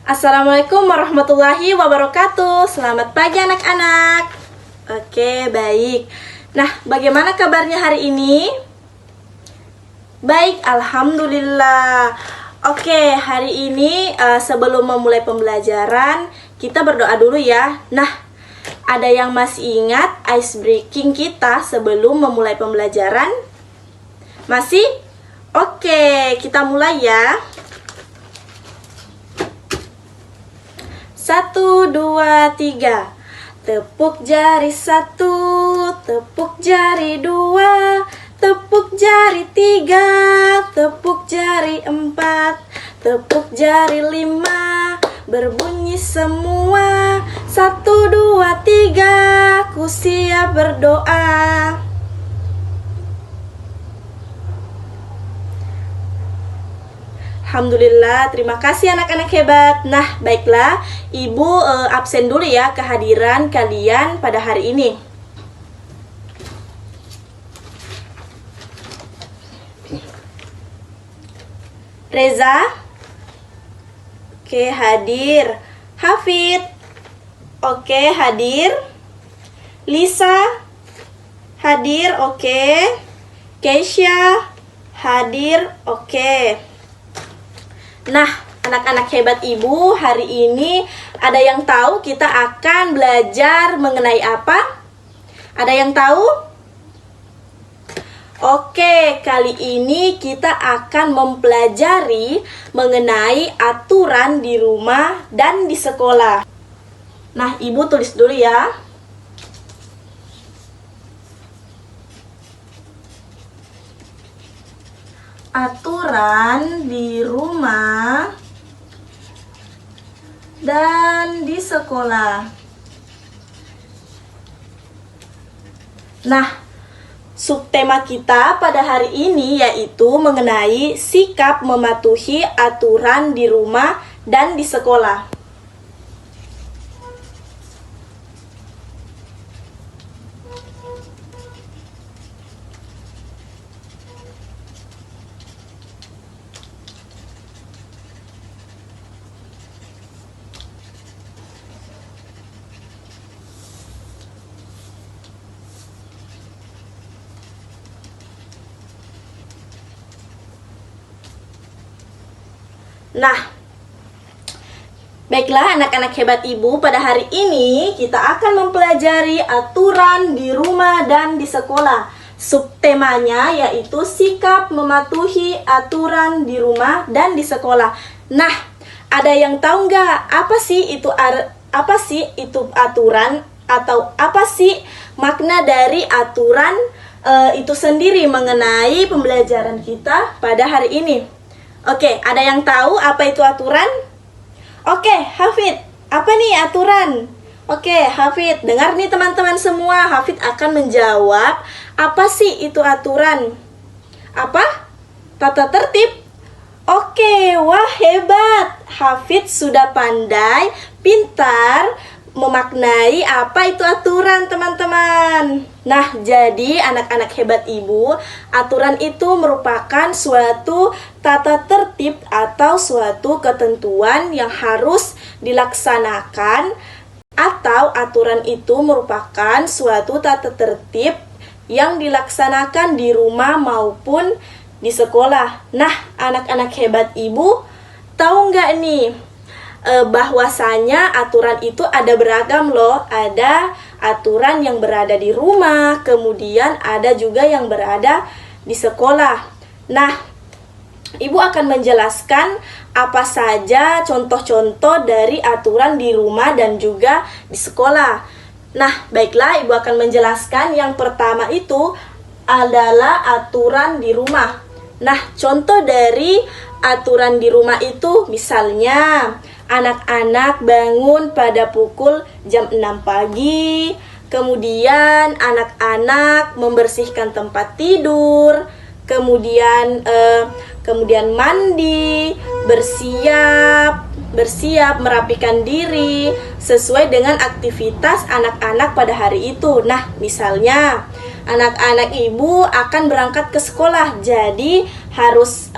Assalamualaikum warahmatullahi wabarakatuh. Selamat pagi anak-anak. Oke, baik. Nah, bagaimana kabarnya hari ini? Baik, alhamdulillah. Oke, hari ini sebelum memulai pembelajaran, kita berdoa dulu ya. Nah, ada yang masih ingat ice breaking kita sebelum memulai pembelajaran? Masih? Oke, kita mulai ya. 1, 2, 3. Tepuk jari 1, tepuk jari 2, tepuk jari 3, tepuk jari 4, tepuk jari 5. Berbunyi semua. 1, 2, 3. Ku siap berdoa. Alhamdulillah, terima kasih anak-anak hebat. Nah, baiklah, Ibu absen dulu ya kehadiran kalian pada hari ini. Reza? Oke, hadir. Hafid? Oke, hadir. Lisa? Hadir, oke. Keisha? Hadir, oke. Nah, anak-anak hebat Ibu, hari ini ada yang tahu kita akan belajar mengenai apa? Ada yang tahu? Oke, kali ini kita akan mempelajari mengenai aturan di rumah dan di sekolah. Nah, Ibu tulis dulu ya. Aturan di rumah dan di sekolah. Nah, subtema kita pada hari ini yaitu mengenai sikap mematuhi aturan di rumah dan di sekolah. Nah, baiklah anak-anak hebat Ibu, pada hari ini kita akan mempelajari aturan di rumah dan di sekolah. Subtemanya yaitu sikap mematuhi aturan di rumah dan di sekolah. Nah, ada yang tahu nggak apa sih itu aturan atau apa sih makna dari aturan itu sendiri mengenai pembelajaran kita pada hari ini? Oke, ada yang tahu apa itu aturan? Oke, Hafid, apa nih aturan? Oke, Hafid, dengar nih teman-teman semua, Hafid akan menjawab, apa sih itu aturan? Apa? Tata tertib? Oke, wah hebat. Hafid sudah pandai, pintar, memaknai apa itu aturan teman-teman. Nah, jadi anak-anak hebat Ibu, aturan itu merupakan suatu tata tertib atau suatu ketentuan yang harus dilaksanakan, atau aturan itu merupakan suatu tata tertib yang dilaksanakan di rumah maupun di sekolah. Nah, anak-anak hebat Ibu, tahu nggak nih bahwasanya aturan itu ada beragam loh. Ada aturan yang berada di rumah, kemudian ada juga yang berada di sekolah. Nah, Ibu akan menjelaskan apa saja contoh-contoh dari aturan di rumah dan juga di sekolah. Nah, baiklah, Ibu akan menjelaskan yang pertama itu adalah aturan di rumah. Nah, contoh dari aturan di rumah itu misalnya anak-anak bangun pada pukul jam 6 pagi, kemudian anak-anak membersihkan tempat tidur, kemudian mandi, bersiap, merapikan diri sesuai dengan aktivitas anak-anak pada hari itu. Nah, misalnya anak-anak ibu akan berangkat ke sekolah. Jadi harus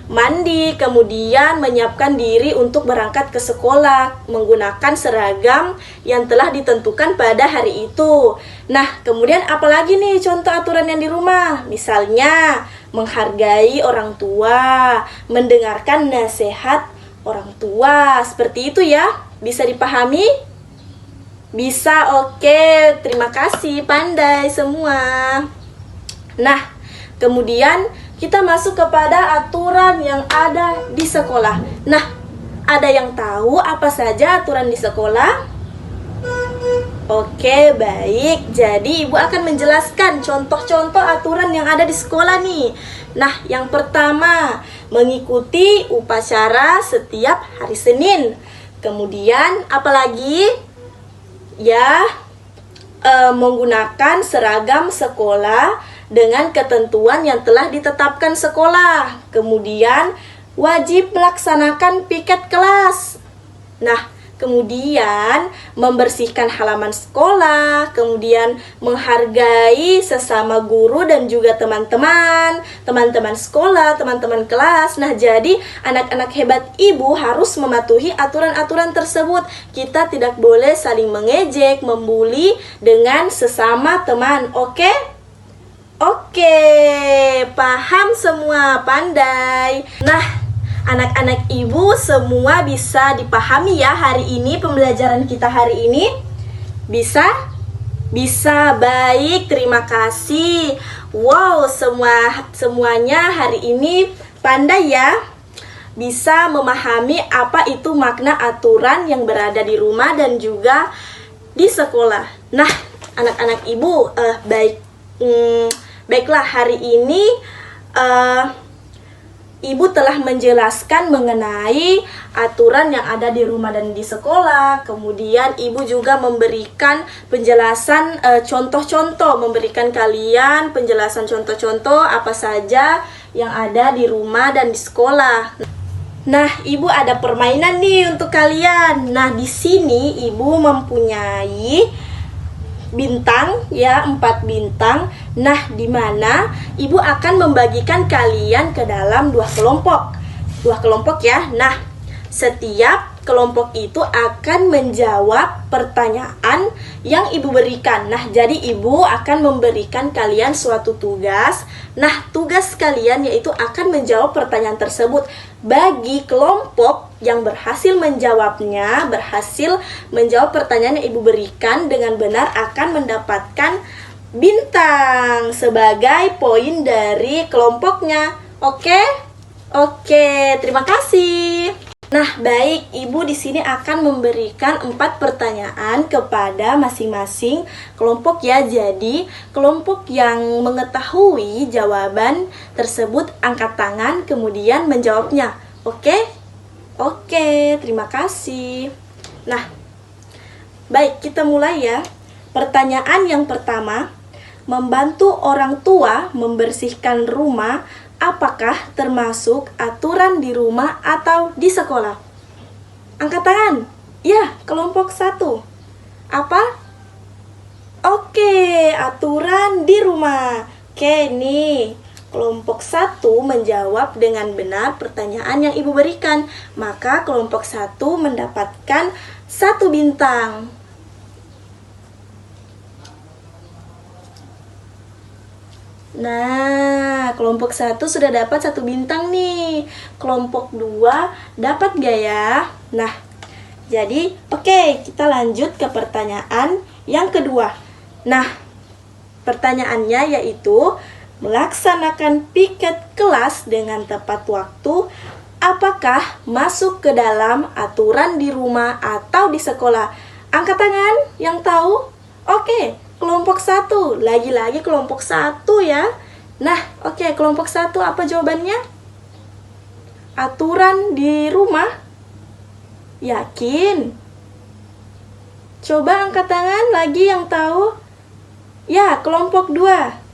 mandi, kemudian menyiapkan diri untuk berangkat ke sekolah menggunakan seragam yang telah ditentukan pada hari itu. Nah, kemudian apalagi nih contoh aturan yang di rumah? Misalnya, menghargai orang tua, mendengarkan nasihat orang tua. Seperti itu ya. Bisa dipahami? Bisa, oke. Terima kasih, pandai semua. Nah, kemudian kita masuk kepada aturan yang ada di sekolah. Nah, ada yang tahu apa saja aturan di sekolah? Oke, baik. Jadi, Ibu akan menjelaskan contoh-contoh aturan yang ada di sekolah nih. Nah, yang pertama, mengikuti upacara setiap hari Senin. Kemudian, apalagi? Ya, menggunakan seragam sekolah dengan ketentuan yang telah ditetapkan sekolah. Kemudian wajib melaksanakan piket kelas. Nah, kemudian membersihkan halaman sekolah, kemudian menghargai sesama guru dan juga teman-teman sekolah, teman-teman kelas. Nah, jadi anak-anak hebat ibu harus mematuhi aturan-aturan tersebut. Kita tidak boleh saling mengejek, membuli dengan sesama teman. Oke? Oke, paham semua, pandai. Nah, anak-anak ibu semua bisa dipahami ya hari ini, pembelajaran kita hari ini? Bisa? Bisa, baik, terima kasih. Wow, semuanya hari ini pandai ya. Bisa memahami apa itu makna aturan yang berada di rumah dan juga di sekolah. Nah, anak-anak ibu, baiklah hari ini Ibu telah menjelaskan mengenai aturan yang ada di rumah dan di sekolah. Kemudian Ibu juga memberikan penjelasan contoh-contoh, memberikan kalian penjelasan contoh-contoh apa saja yang ada di rumah dan di sekolah. Nah, Ibu ada permainan nih untuk kalian. Nah, di sini Ibu mempunyai bintang ya, 4 bintang. Nah, di mana Ibu akan membagikan kalian ke dalam 2 kelompok. 2 kelompok ya. Nah, setiap kelompok itu akan menjawab pertanyaan yang Ibu berikan. Nah, jadi Ibu akan memberikan kalian suatu tugas. Nah, tugas kalian yaitu akan menjawab pertanyaan tersebut. Bagi kelompok yang berhasil menjawabnya, berhasil menjawab pertanyaan yang Ibu berikan dengan benar akan mendapatkan bintang sebagai poin dari kelompoknya. Oke? Oke, terima kasih. Nah, baik, Ibu di sini akan memberikan 4 pertanyaan kepada masing-masing kelompok ya. Jadi, kelompok yang mengetahui jawaban tersebut angkat tangan kemudian menjawabnya. Oke? Oke, terima kasih. Nah, baik, kita mulai ya. Pertanyaan yang pertama, membantu orang tua membersihkan rumah apakah termasuk aturan di rumah atau di sekolah? Angkat tangan. Ya, kelompok 1. Apa? Oke, aturan di rumah. Oke, nih. Kelompok 1 menjawab dengan benar pertanyaan yang Ibu berikan. Maka kelompok 1 mendapatkan 1 bintang. Nah, kelompok 1 sudah dapat 1 bintang nih. Kelompok 2 dapat gak ya? Nah, jadi oke, kita lanjut ke pertanyaan yang kedua. Nah, pertanyaannya yaitu melaksanakan piket kelas dengan tepat waktu apakah masuk ke dalam aturan di rumah atau di sekolah? Angkat tangan yang tahu. Oke, kelompok 1, lagi-lagi kelompok 1 ya. Nah, oke, kelompok 1 apa jawabannya? Aturan di rumah? Yakin? Coba angkat tangan lagi yang tahu. Ya, kelompok 2.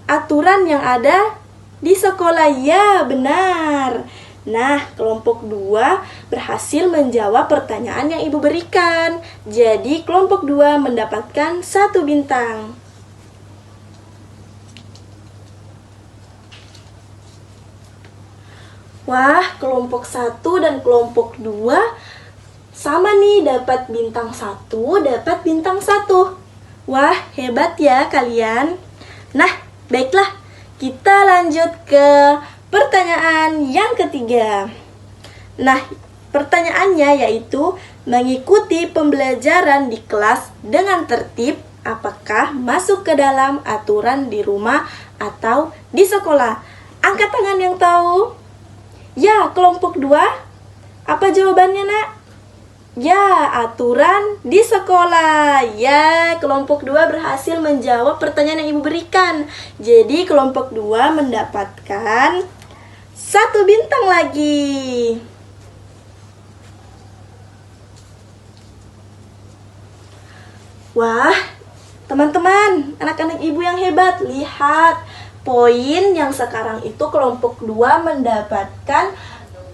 Aturan yang ada di sekolah. Ya, benar. Nah, kelompok 2 berhasil menjawab pertanyaan yang Ibu berikan. Jadi, kelompok 2 mendapatkan 1 bintang. Wah, kelompok 1 dan kelompok 2 sama nih, dapat bintang 1, dapat bintang 1. Wah, hebat ya kalian. Nah, baiklah, kita lanjut ke pertanyaan yang ketiga. Nah, pertanyaannya yaitu mengikuti pembelajaran di kelas dengan tertib, apakah masuk ke dalam aturan di rumah atau di sekolah? Angkat tangan yang tahu. Ya, kelompok 2. Apa jawabannya, Nak? Ya, aturan di sekolah. Ya, kelompok 2 berhasil menjawab pertanyaan yang Ibu berikan. Jadi, kelompok 2 mendapatkan 1 bintang lagi. Wah, teman-teman, anak-anak Ibu yang hebat, lihat. Poin yang sekarang itu kelompok 2 mendapatkan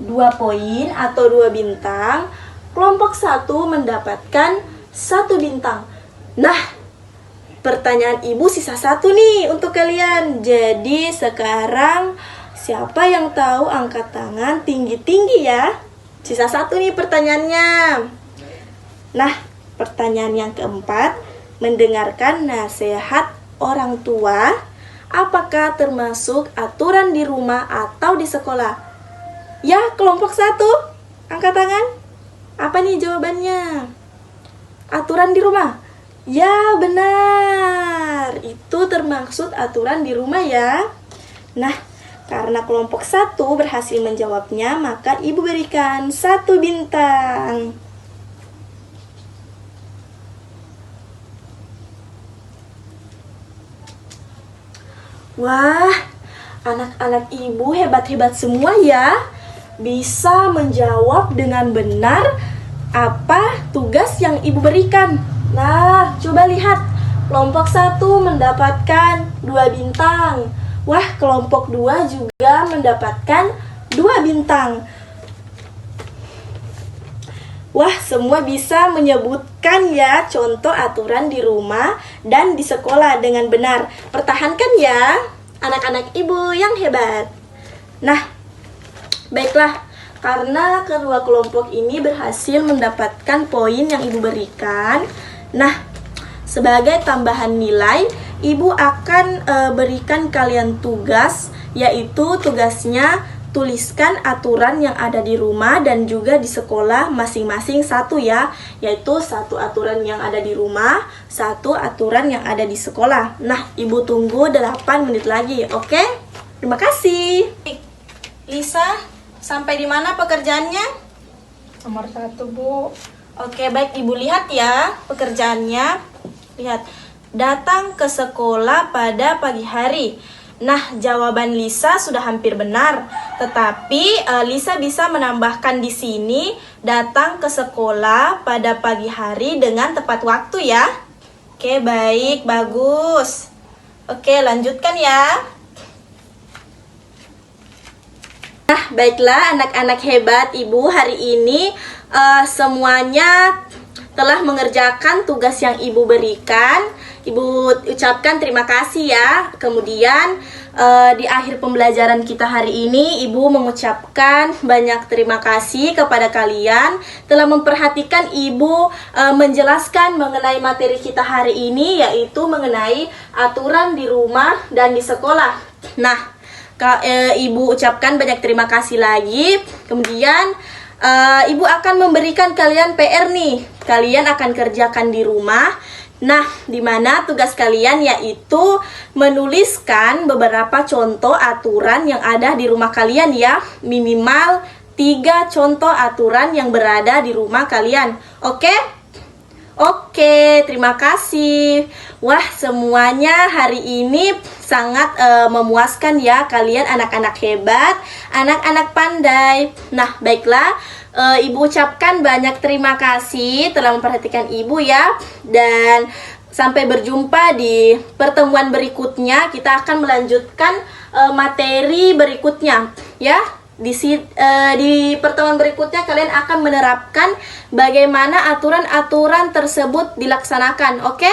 2 poin atau 2 bintang. Kelompok 1 mendapatkan 1 bintang. Nah, pertanyaan Ibu sisa 1 nih untuk kalian. Jadi sekarang siapa yang tahu angkat tangan tinggi-tinggi ya. Sisa 1 nih pertanyaannya. Nah, pertanyaan yang keempat, mendengarkan nasihat orang tua apakah termasuk aturan di rumah atau di sekolah? Ya, kelompok 1, angkat tangan. Apa nih jawabannya? Aturan di rumah. Ya, benar. Itu termaksud aturan di rumah ya. Nah, karena kelompok 1 berhasil menjawabnya, maka Ibu berikan 1 bintang. Wah, anak-anak Ibu hebat-hebat semua ya. Bisa menjawab dengan benar apa tugas yang Ibu berikan. Nah, coba lihat. Kelompok 1 mendapatkan 2 bintang. Wah, kelompok 2 juga mendapatkan 2 bintang. Wah, semua bisa menyebutkan ya contoh aturan di rumah dan di sekolah dengan benar. Pertahankan ya, anak-anak Ibu yang hebat. Nah, baiklah, karena kedua kelompok ini berhasil mendapatkan poin yang Ibu berikan. Nah, sebagai tambahan nilai, Ibu akan berikan kalian tugas, yaitu tugasnya tuliskan aturan yang ada di rumah dan juga di sekolah masing-masing 1 ya, yaitu 1 aturan yang ada di rumah, 1 aturan yang ada di sekolah. Nah, Ibu tunggu 8 menit lagi, oke? Terima kasih. Lisa, sampai di mana pekerjaannya? Nomor 1, Bu. Oke, baik, Ibu lihat ya pekerjaannya. Lihat, datang ke sekolah pada pagi hari. Nah, jawaban Lisa sudah hampir benar, tetapi Lisa bisa menambahkan di sini datang ke sekolah pada pagi hari dengan tepat waktu ya. Oke, baik, bagus. Oke, lanjutkan ya. Nah, baiklah anak-anak hebat Ibu, hari ini semuanya telah mengerjakan tugas yang Ibu berikan. Ibu ucapkan terima kasih ya. Kemudian di akhir pembelajaran kita hari ini, Ibu mengucapkan banyak terima kasih kepada kalian telah memperhatikan Ibu menjelaskan mengenai materi kita hari ini, yaitu mengenai aturan di rumah dan di sekolah. Nah, Ibu ucapkan banyak terima kasih lagi. Kemudian Ibu akan memberikan kalian PR nih. Kalian akan kerjakan di rumah. Nah, di mana tugas kalian yaitu menuliskan beberapa contoh aturan yang ada di rumah kalian ya. Minimal 3 contoh aturan yang berada di rumah kalian. Oke? Oke, terima kasih. Wah, semuanya hari ini sangat memuaskan ya. Kalian anak-anak hebat, anak-anak pandai. Nah, baiklah. Ibu ucapkan banyak terima kasih telah memperhatikan Ibu ya. Dan sampai berjumpa di pertemuan berikutnya. Kita akan melanjutkan materi berikutnya ya. Di pertemuan berikutnya kalian akan menerapkan bagaimana aturan-aturan tersebut dilaksanakan. Oke?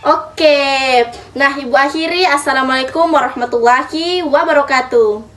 Oke. Nah, Ibu akhiri. Assalamualaikum warahmatullahi wabarakatuh.